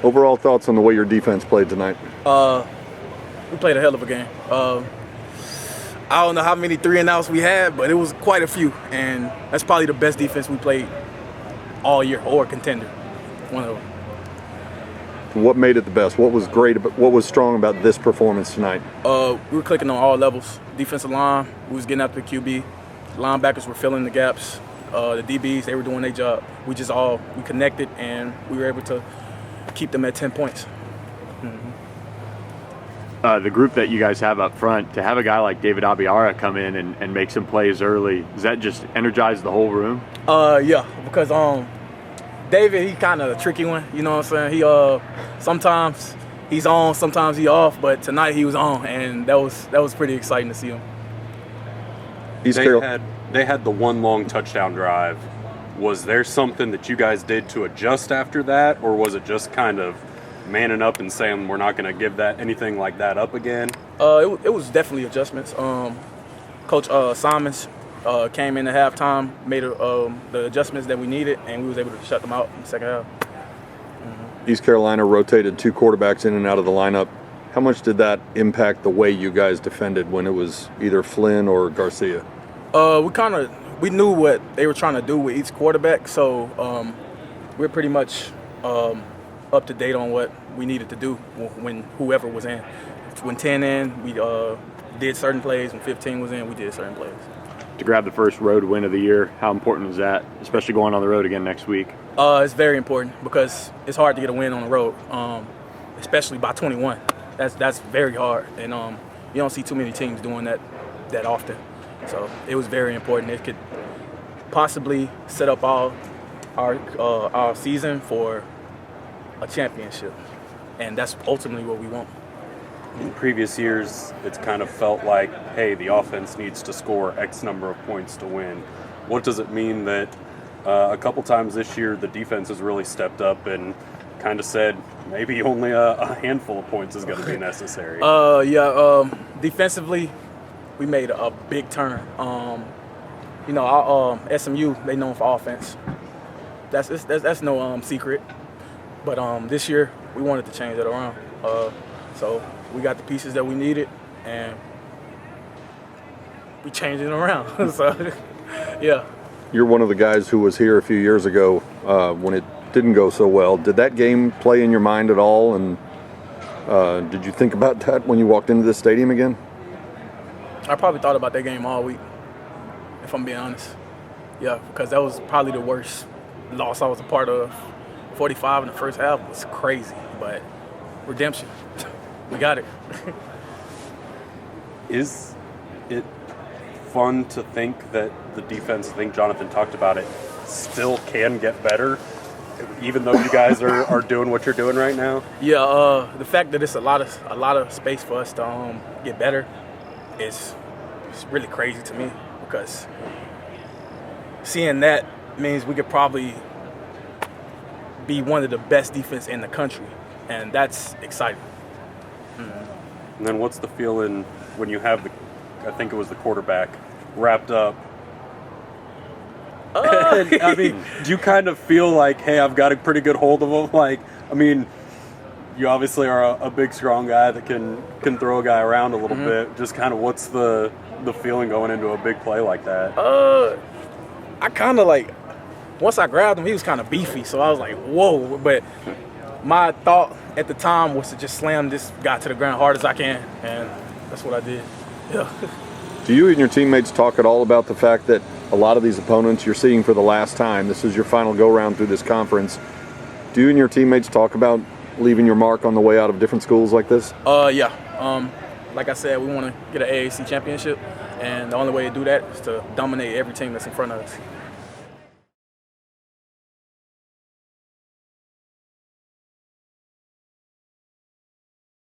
Overall thoughts on the way your defense played tonight? We played a hell of a game. I don't know how many 3-and-outs we had, but it was quite a few, and that's probably the best defense we played all year, or contender. One of them. What made it the best? What was great? What was strong about this performance tonight? We were clicking on all levels. Defensive line, we was getting after the QB. Linebackers were filling the gaps. The DBs, they were doing their job. We connected, and we were able to keep them at 10 points. The group that you guys have up front, to have a guy like David Abiara come in and make some plays early, does that just energize the whole room? Yeah, because David, he kind of a tricky one, you know what I'm saying? He sometimes he's on, sometimes he's off, but tonight he was on, and that was pretty exciting to see him. They had the one long touchdown drive. Was there something that you guys did to adjust after that, or was it just kind of manning up and saying we're not going to give that anything like that up again? It was definitely adjustments. Coach Simons came in at halftime, made the adjustments that we needed, and we was able to shut them out in the second half. East Carolina rotated 2 quarterbacks in and out of the lineup. How much did that impact the way you guys defended when it was either Flynn or Garcia? We knew what they were trying to do with each quarterback, so we're pretty much up to date on what we needed to do when whoever was in. When 10 in, we did certain plays. When 15 was in, we did certain plays. To grab the first road win of the year, how important is that, especially going on the road again next week? It's very important because it's hard to get a win on the road, especially by 21. That's very hard, and you don't see too many teams doing that often. So it was very important. It could possibly set up our season for a championship, and that's ultimately what we want. In previous years, it's kind of felt like, hey, the offense needs to score X number of points to win. What does it mean that a couple times this year the defense has really stepped up and kind of said maybe only a handful of points is going to be necessary? Defensively, we made a big turn. Our SMU, they known for offense. That's no secret. But this year, we wanted to change it around. So we got the pieces that we needed, and we changed it around. So, yeah. You're one of the guys who was here a few years ago when it didn't go so well. Did that game play in your mind at all? And did you think about that when you walked into this stadium again? I probably thought about that game all week, if I'm being honest. Yeah, because that was probably the worst loss I was a part of. 45 in the first half was crazy, but redemption. We got it. Is it fun to think that the defense, I think Jonathan talked about it, still can get better, even though you guys are doing what you're doing right now? Yeah, the fact that it's a lot of space for us to get better is really crazy to me, because seeing that means we could probably be one of the best defense in the country, and that's exciting. And then what's the feeling when you have I think it was the quarterback wrapped up? I mean, do you kind of feel like, hey, I've got a pretty good hold of him? Like, I mean, you obviously are a big, strong guy that can throw a guy around a little bit. Just kind of what's the feeling going into a big play like that? I kind of like, once I grabbed him, he was kind of beefy, so I was like, whoa. But my thought at the time was to just slam this guy to the ground hard as I can, and that's what I did. Yeah. Do you and your teammates talk at all about the fact that a lot of these opponents you're seeing for the last time, this is your final go-round through this conference, do you and your teammates talk about leaving your mark on the way out of different schools like this? Yeah. Like I said, we want to get an AAC championship, and the only way to do that is to dominate every team that's in front of us.